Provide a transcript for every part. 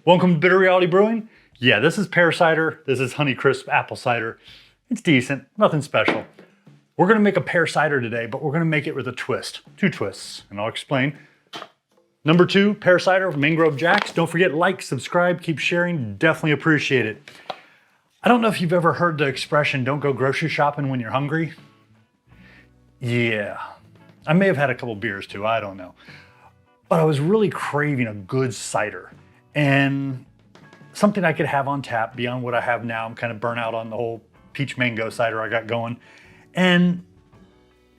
Welcome to Bitter Reality Brewing. Yeah, this is pear cider. This is Honeycrisp apple cider. It's decent, nothing special. We're gonna make a pear cider today, but we're gonna make it with a twist, 2 twists, and I'll explain. Number 2, pear cider from Mangrove Jacks. Don't forget, like, subscribe, keep sharing, definitely appreciate it. I don't know if you've ever heard the expression, don't go grocery shopping when you're hungry. Yeah, I may have had a couple beers too, I don't know. But I was really craving a good cider and something I could have on tap beyond what I have now. I'm kind of burnt out on the whole peach mango cider I got going. And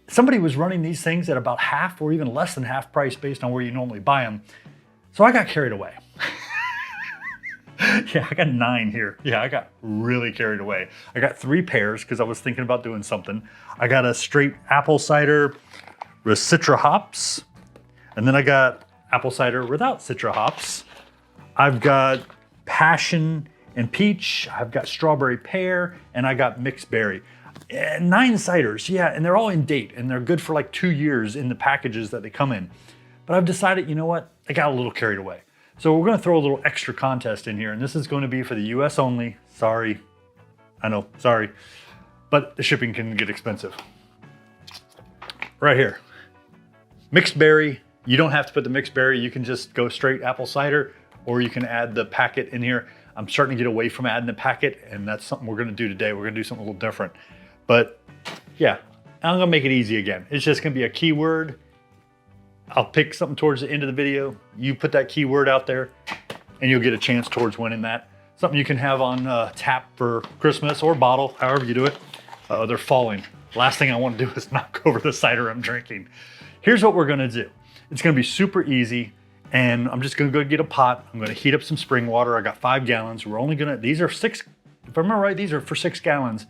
somebody was running these things at about half or even less than half price based on where you normally buy them. So I got carried away. Yeah, I got 9 here. Yeah, I got really carried away. I got 3 pears because I was thinking about doing something. I got a straight apple cider with citra hops. And then I got apple cider without citra hops. I've got passion and peach. I've got strawberry pear, and I got mixed berry. 9 ciders, yeah, and they're all in date, and they're good for like 2 years in the packages that they come in. But I've decided, you know what? I got a little carried away. So we're gonna throw a little extra contest in here, and this is going to be for the US only. Sorry, I know, sorry. But the shipping can get expensive. Right here, mixed berry. You don't have to put the mixed berry, you can just go straight apple cider, or you can add the packet in here. I'm starting to get away from adding the packet, and that's something we're gonna do today. We're gonna do something a little different. But yeah, I'm gonna make it easy again. It's just gonna be a keyword. I'll pick something towards the end of the video. You put that keyword out there and you'll get a chance towards winning that. Something you can have on tap for Christmas or bottle, however you do it. They're falling. Last thing I wanna do is knock over the cider I'm drinking. Here's what we're gonna do. It's gonna be super easy, and I'm just gonna go get a pot. I'm gonna heat up some spring water. I got 5 gallons. We're only gonna, these are 6, if I remember right, these are for 6 gallons.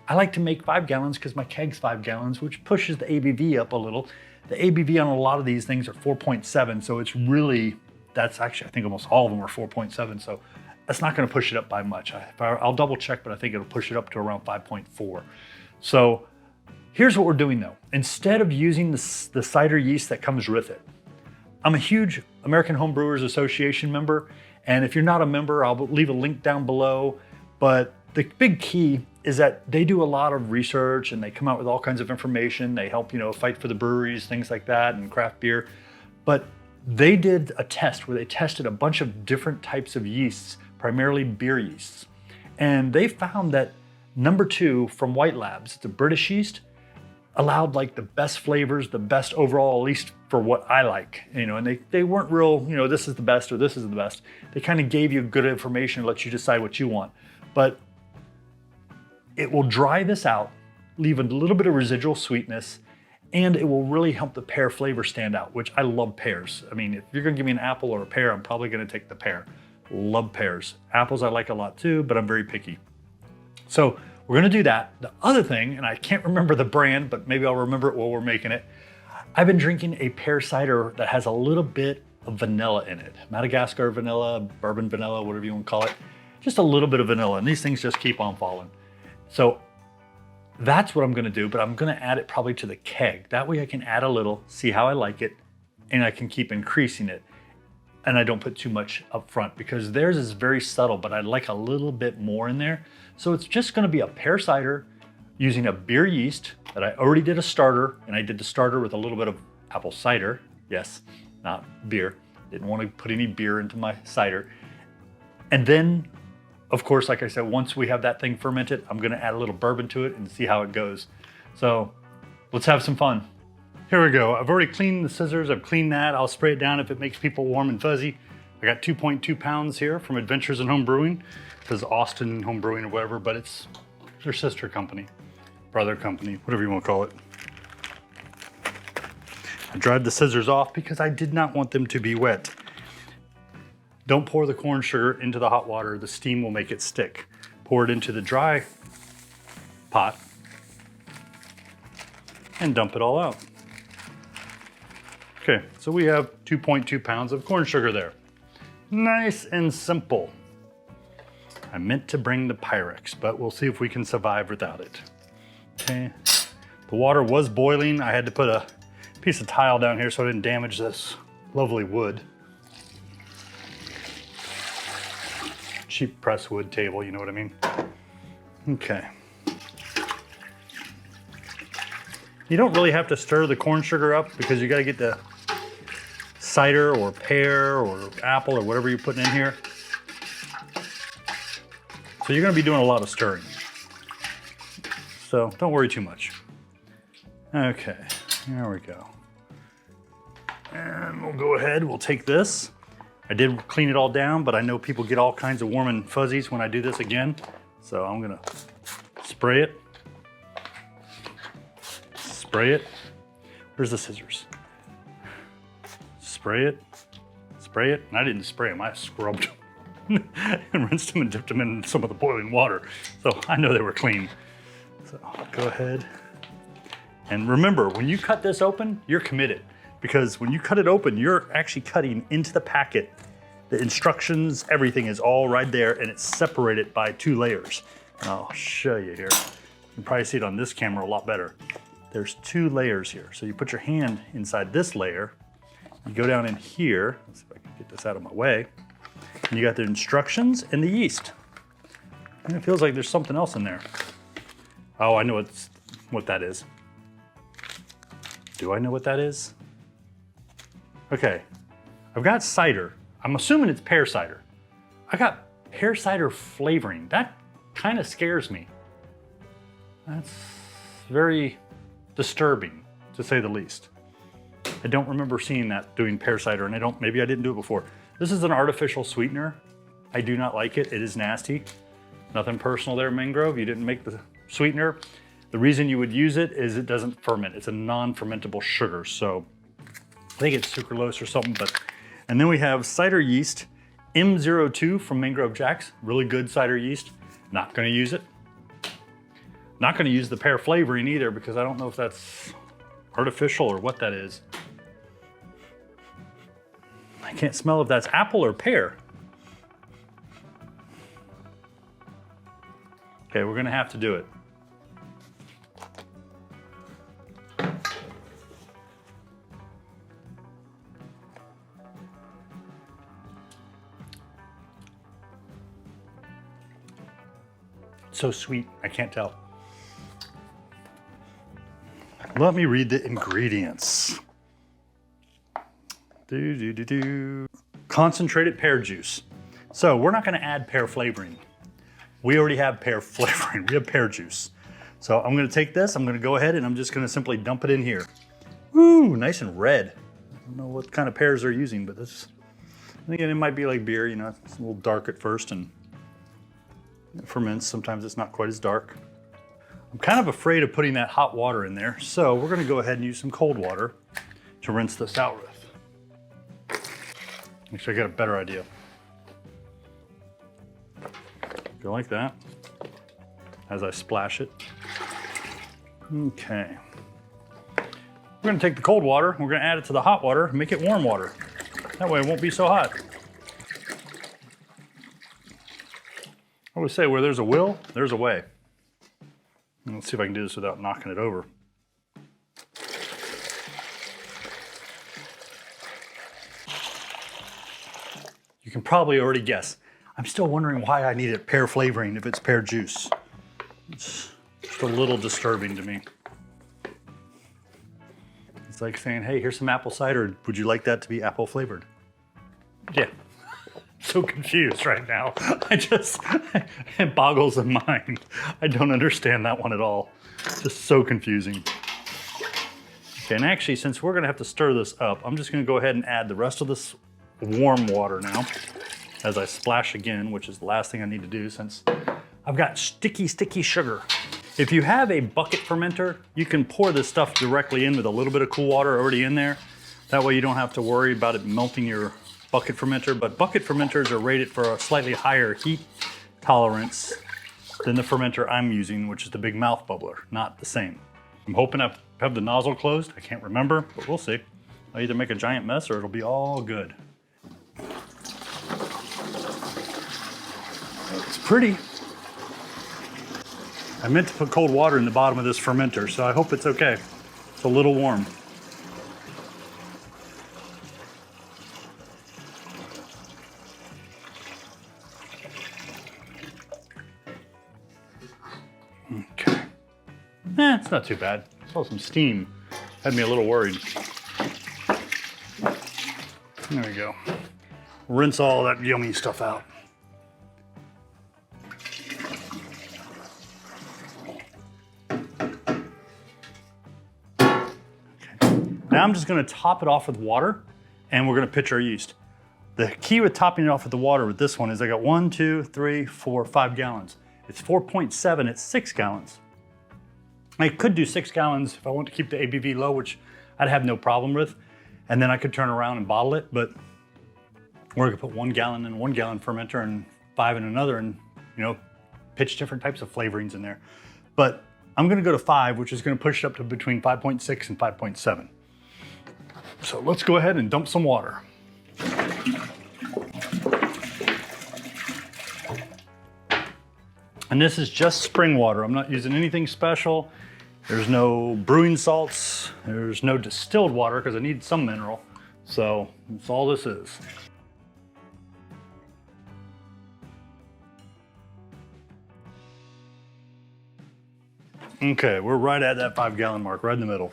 I like to make 5 gallons because my keg's 5 gallons, which pushes the ABV up a little. The ABV on a lot of these things are 4.7, so it's really, that's actually, I think almost all of them are 4.7, so that's not gonna push it up by much. I'll double check, but I think it'll push it up to around 5.4. So here's what we're doing though. Instead of using the cider yeast that comes with it, I'm a huge American Home Brewers Association member, and if you're not a member, I'll leave a link down below, but the big key is that they do a lot of research and they come out with all kinds of information. They help, you know, fight for the breweries, things like that, and craft beer. But they did a test where they tested a bunch of different types of yeasts, primarily beer yeasts. And they found that number 2 from White Labs, it's a British yeast, allowed like the best flavors, the best overall, at least for what I like, you know, and they weren't real, you know, this is the best or this is the best. They kind of gave you good information, let you decide what you want. But it will dry this out, leave a little bit of residual sweetness, and it will really help the pear flavor stand out, which I love pears. I mean, if you're gonna give me an apple or a pear, I'm probably gonna take the pear. Love pears. Apples I like a lot too, but I'm very picky. So we're gonna do that. The other thing, and I can't remember the brand, but maybe I'll remember it while we're making it. I've been drinking a pear cider that has a little bit of vanilla in it. Madagascar vanilla, bourbon vanilla, whatever you want to call it. Just a little bit of vanilla, and these things just keep on falling. So that's what I'm gonna do, but I'm gonna add it probably to the keg. That way I can add a little, see how I like it, and I can keep increasing it. And I don't put too much up front because theirs is very subtle, but I'd like a little bit more in there. So it's just gonna be a pear cider using a beer yeast that I already did a starter, and I did the starter with a little bit of apple cider. Yes, not beer. Didn't want to put any beer into my cider. And then, of course, like I said, once we have that thing fermented, I'm gonna add a little bourbon to it and see how it goes. So let's have some fun. Here we go. I've already cleaned the scissors. I've cleaned that. I'll spray it down if it makes people warm and fuzzy. I got 2.2 pounds here from Adventures in Home Brewing. It says Austin Home Brewing or whatever, but it's their sister company, brother company, whatever you want to call it. I dried the scissors off because I did not want them to be wet. Don't pour the corn sugar into the hot water. The steam will make it stick. Pour it into the dry pot and dump it all out. Okay, so we have 2.2 pounds of corn sugar there. Nice and simple. I meant to bring the Pyrex, but we'll see if we can survive without it. Okay, the water was boiling. I had to put a piece of tile down here so I didn't damage this lovely wood. cheap press wood table, you know what I mean? Okay. You don't really have to stir the corn sugar up because you got to get the cider or pear or apple or whatever you're putting in here. So you're going to be doing a lot of stirring. So don't worry too much. Okay, there we go. And we'll go ahead, we'll take this. I did clean it all down, but I know people get all kinds of warm and fuzzies when I do this again. So I'm gonna spray it. Spray it. Where's the scissors? Spray it. Spray it. And I didn't spray them, I scrubbed them and rinsed them and dipped them in some of the boiling water. So I know they were clean. So go ahead. And remember, when you cut this open, you're committed. Because when you cut it open, you're actually cutting into the packet. The instructions, everything is all right there, and it's separated by 2 layers. And I'll show you here. You can probably see it on this camera a lot better. There's 2 layers here. So you put your hand inside this layer, you go down in here, let's see if I can get this out of my way, and you got the instructions and the yeast. And it feels like there's something else in there. Oh, I know what that is. Do I know what that is? Okay, I've got cider. I'm assuming it's pear cider. I got pear cider flavoring. That kind of scares me. That's very disturbing, to say the least. I don't remember seeing that doing pear cider, and maybe I didn't do it before. This is an artificial sweetener. I do not like it. It is nasty. Nothing personal there, Mangrove. You didn't make the sweetener. The reason you would use it is it doesn't ferment. It's a non-fermentable sugar, so I think it's sucralose or something, and then we have cider yeast, M02 from Mangrove Jacks. Really good cider yeast. Not gonna use it. Not gonna use the pear flavoring either because I don't know if that's artificial or what that is. I can't smell if that's apple or pear. Okay, we're gonna have to do it. So sweet, I can't tell. Let me read the ingredients. Concentrated pear juice. So we're not gonna add pear flavoring. We already have pear flavoring, we have pear juice. So I'm gonna take this, I'm gonna go ahead and I'm just gonna simply dump it in here. Ooh, nice and red. I don't know what kind of pears they're using, but this, again, it might be like beer, you know, it's a little dark at first and it ferments. Sometimes it's not quite as dark. I'm kind of afraid of putting that hot water in there, so we're gonna go ahead and use some cold water to rinse this out with. Actually, I got a better idea. Go like that, as I splash it. Okay. We're gonna take the cold water, we're gonna add it to the hot water, and make it warm water. That way it won't be so hot. I always say where there's a will, there's a way. And let's see if I can do this without knocking it over. You can probably already guess. I'm still wondering why I needed pear flavoring if it's pear juice. It's just a little disturbing to me. It's like saying, hey, here's some apple cider. Would you like that to be apple flavored? Yeah. So confused right now. It boggles the mind. I don't understand that one at all. Just so confusing. Okay, and actually, since we're gonna have to stir this up, I'm just gonna go ahead and add the rest of this warm water now as I splash again, which is the last thing I need to do since I've got sticky sugar. If you have a bucket fermenter, you can pour this stuff directly in with a little bit of cool water already in there. That way you don't have to worry about it melting your bucket fermenter, but bucket fermenters are rated for a slightly higher heat tolerance than the fermenter I'm using, which is the big mouth bubbler, not the same. I'm hoping I have the nozzle closed. I can't remember, but we'll see. I'll either make a giant mess or it'll be all good. It's pretty. I meant to put cold water in the bottom of this fermenter, so I hope it's okay. It's a little warm. It's not too bad. Saw some steam. Had me a little worried. There we go. Rinse all that yummy stuff out. Now I'm just gonna top it off with water and we're gonna pitch our yeast. The key with topping it off with the water with this one is I got 1, 2, 3, 4, 5 gallons. It's 4.7, it's 6 gallons. I could do 6 gallons if I want to keep the ABV low, which I'd have no problem with. And then I could turn around and bottle it, but we're gonna put 1 gallon in 1 gallon fermenter and 5 in another and, you know, pitch different types of flavorings in there. But I'm gonna go to 5, which is gonna push it up to between 5.6 and 5.7. So let's go ahead and dump some water. And this is just spring water. I'm not using anything special. There's no brewing salts. There's no distilled water because I need some mineral. So that's all this is. Okay, we're right at that 5 gallon mark, right in the middle.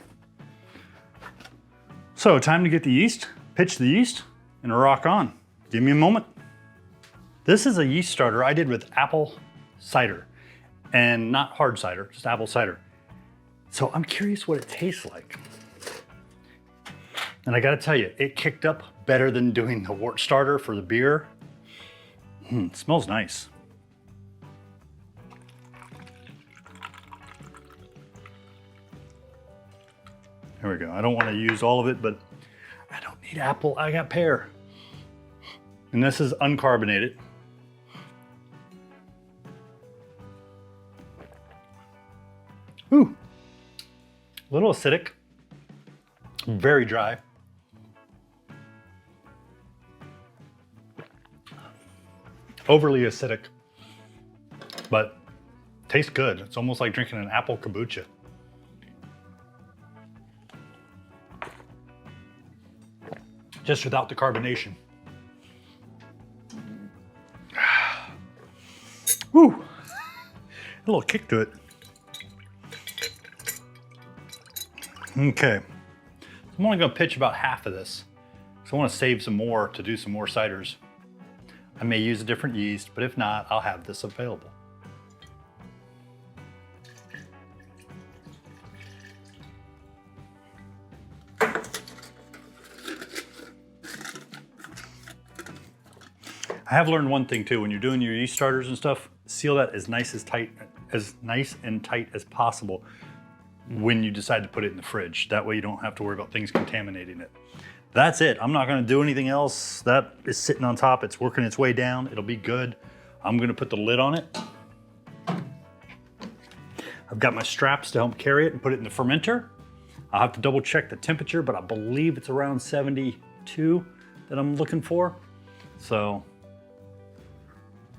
So time to get the yeast, pitch the yeast, and rock on. Give me a moment. This is a yeast starter I did with apple cider, and not hard cider, just apple cider. So I'm curious what it tastes like. And I gotta tell you, it kicked up better than doing the wort starter for the beer. It smells nice. Here we go. I don't want to use all of it, but I don't need apple. I got pear. And this is uncarbonated. Ooh, a little acidic, very dry. Overly acidic, but tastes good. It's almost like drinking an apple kombucha. Just without the carbonation. Woo! A little kick to it. Okay, I'm only gonna pitch about half of this. So I wanna save some more to do some more ciders. I may use a different yeast, but if not, I'll have this available. I have learned one thing too, when you're doing your yeast starters and stuff, seal that as nice and tight as possible when you decide to put it in the fridge. That way you don't have to worry about things contaminating it. That's it. I'm not gonna do anything else. That is sitting on top. It's working its way down. It'll be good. I'm gonna put the lid on it. I've got my straps to help carry it and put it in the fermenter. I'll have to double check the temperature, but I believe it's around 72 that I'm looking for. So,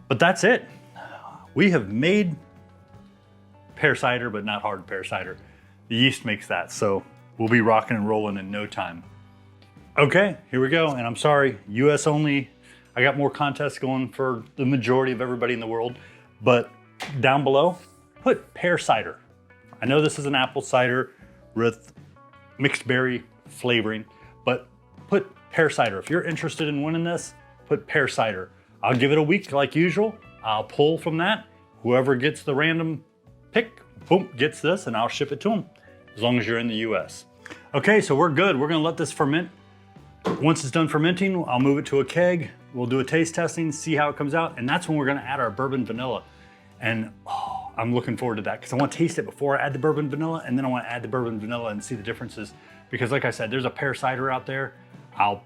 but that's it. We have made pear cider, but not hard pear cider. The yeast makes that, so we'll be rocking and rolling in no time. Okay, here we go, and I'm sorry, US only. I got more contests going for the majority of everybody in the world, but down below, put pear cider. I know this is an apple cider with mixed berry flavoring, but put pear cider. If you're interested in winning this, put pear cider. I'll give it a week like usual. I'll pull from that. Whoever gets the random pick, boom, gets this, and I'll ship it to them, as long as you're in the US. Okay, so we're good. We're gonna let this ferment. Once it's done fermenting, I'll move it to a keg. We'll do a taste testing, see how it comes out, and that's when we're gonna add our bourbon vanilla. And oh, I'm looking forward to that because I want to taste it before I add the bourbon vanilla, and then I want to add the bourbon vanilla and see the differences. Because like I said, there's a pear cider out there. I'll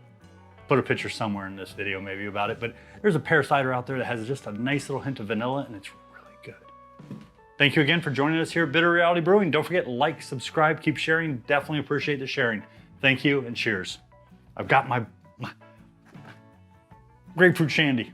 put a picture somewhere in this video maybe about it, but there's a pear cider out there that has just a nice little hint of vanilla, and it's really good. Thank you again for joining us here at Bitter Reality Brewing. Don't forget, like, subscribe, keep sharing. Definitely appreciate the sharing. Thank you and cheers. I've got my grapefruit shandy.